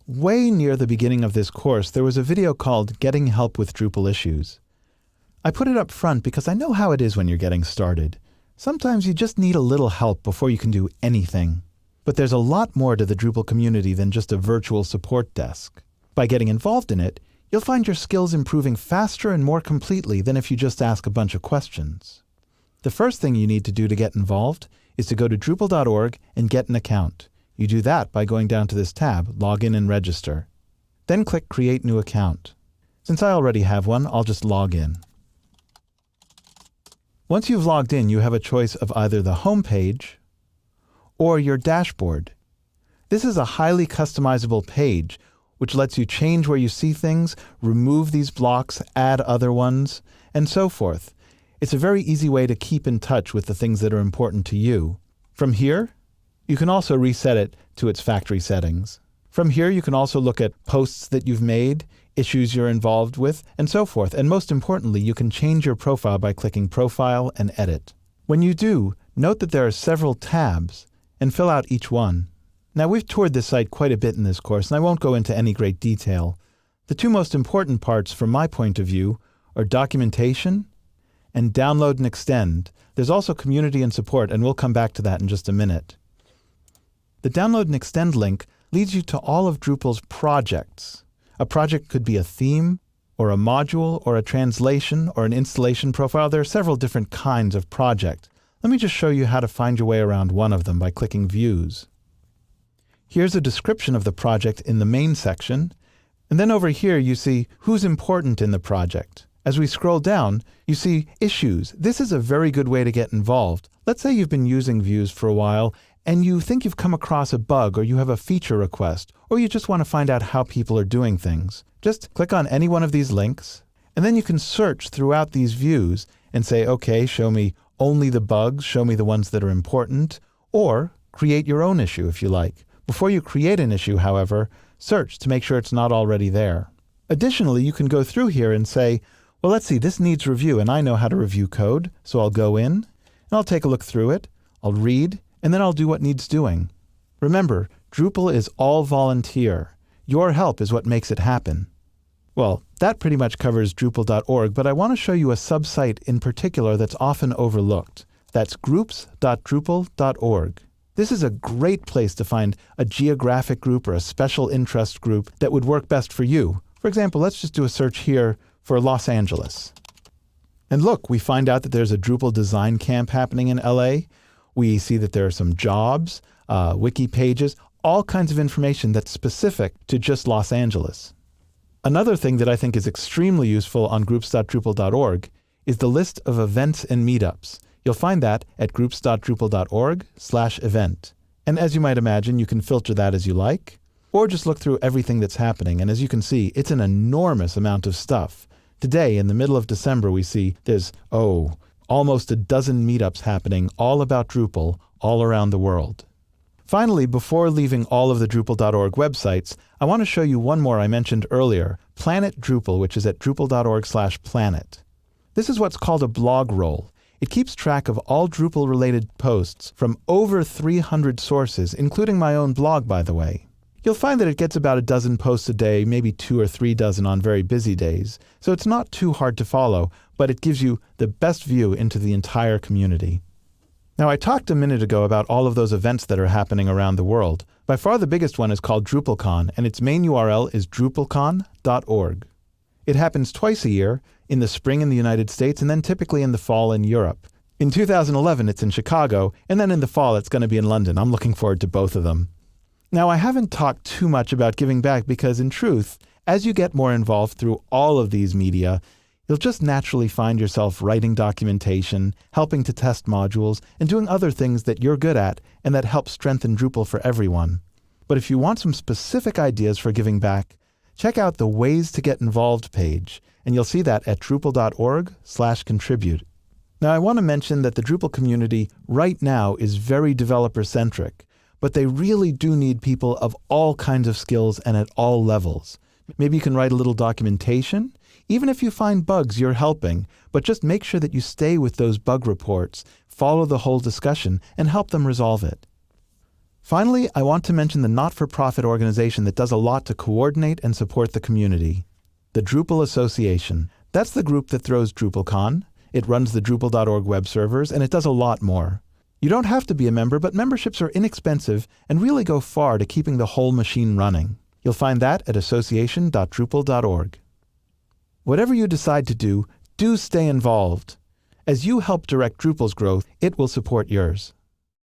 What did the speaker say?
way near the beginning of this course, there was a video called Getting Help with Drupal Issues. I put it up front because I know how it is when you're getting started. Sometimes you just need a little help before you can do anything. But there's a lot more to the Drupal community than just a virtual support desk. By getting involved in it, you'll find your skills improving faster and more completely than if you just ask a bunch of questions. The first thing you need to do to get involved is to go to Drupal.org and get an account. You do that by going down to this tab, Login and Register. Then click Create New Account. Since I already have one, I'll just log in. Once you've logged in, you have a choice of either the home page or your dashboard. This is a highly customizable page, which lets you change where you see things, remove these blocks, add other ones, and so forth. It's a very easy way to keep in touch with the things that are important to you. From here, you can also reset it to its factory settings. From here, you can also look at posts that you've made, issues you're involved with, and so forth. And most importantly, you can change your profile by clicking Profile and Edit. When you do, note that there are several tabs, and fill out each one. Now, we've toured this site quite a bit in this course, and I won't go into any great detail. The two most important parts from my point of view are documentation and download and extend. There's also community and support, and we'll come back to that in just a minute. The download and extend link leads you to all of Drupal's projects. A project could be a theme, or a module, or a translation, or an installation profile. There are several different kinds of project. Let me just show you how to find your way around one of them by clicking Views. Here's a description of the project in the main section, and then over here you see who's important in the project. As we scroll down, you see Issues. This is a very good way to get involved. Let's say you've been using Views for a while, and you think you've come across a bug, or you have a feature request, or you just want to find out how people are doing things. Just click on any one of these links, and then you can search throughout these views and say, okay, show me only the bugs, show me the ones that are important, or create your own issue if you like. Before you create an issue, however, search to make sure it's not already there. Additionally, you can go through here and say, well, let's see, this needs review, and I know how to review code, so I'll go in, and I'll take a look through it, I'll read, and then I'll do what needs doing. Remember, Drupal is all volunteer. Your help is what makes it happen. Well, that pretty much covers Drupal.org, but I want to show you a subsite in particular that's often overlooked. That's groups.drupal.org. This is a great place to find a geographic group or a special interest group that would work best for you. For example, let's just do a search here for Los Angeles. And look, we find out that there's a Drupal design camp happening in LA. We see that there are some jobs, wiki pages, all kinds of information that's specific to just Los Angeles. Another thing that I think is extremely useful on groups.drupal.org is the list of events and meetups. You'll find that at groups.drupal.org/event. And as you might imagine, you can filter that as you like, or just look through everything that's happening. And as you can see, it's an enormous amount of stuff. Today, in the middle of December, we see there's, almost a dozen meetups happening all about Drupal all around the world. Finally, before leaving all of the Drupal.org websites, I want to show you one more I mentioned earlier, Planet Drupal, which is at drupal.org/planet. This is what's called a blog roll. It keeps track of all Drupal-related posts from over 300 sources, including my own blog, by the way. You'll find that it gets about a dozen posts a day, maybe 2 or 3 dozen on very busy days, so it's not too hard to follow, but it gives you the best view into the entire community. Now, I talked a minute ago about all of those events that are happening around the world. By far the biggest one is called DrupalCon, and its main URL is drupalcon.org. It happens twice a year, in the spring in the United States, and then typically in the fall in Europe. In 2011, it's in Chicago, and then in the fall, it's going to be in London. I'm looking forward to both of them. Now, I haven't talked too much about giving back because, in truth, as you get more involved through all of these media, you'll just naturally find yourself writing documentation, helping to test modules, and doing other things that you're good at and that help strengthen Drupal for everyone. But if you want some specific ideas for giving back, check out the Ways to Get Involved page, and you'll see that at drupal.org/contribute. Now, I want to mention that the Drupal community right now is very developer-centric, but they really do need people of all kinds of skills and at all levels. Maybe you can write a little documentation. Even if you find bugs, you're helping, but just make sure that you stay with those bug reports, follow the whole discussion, and help them resolve it. Finally, I want to mention the not-for-profit organization that does a lot to coordinate and support the community, the Drupal Association. That's the group that throws DrupalCon. It runs the Drupal.org web servers, and it does a lot more. You don't have to be a member, but memberships are inexpensive and really go far to keeping the whole machine running. You'll find that at association.drupal.org. Whatever you decide to do stay involved. As you help direct Drupal's growth, it will support yours.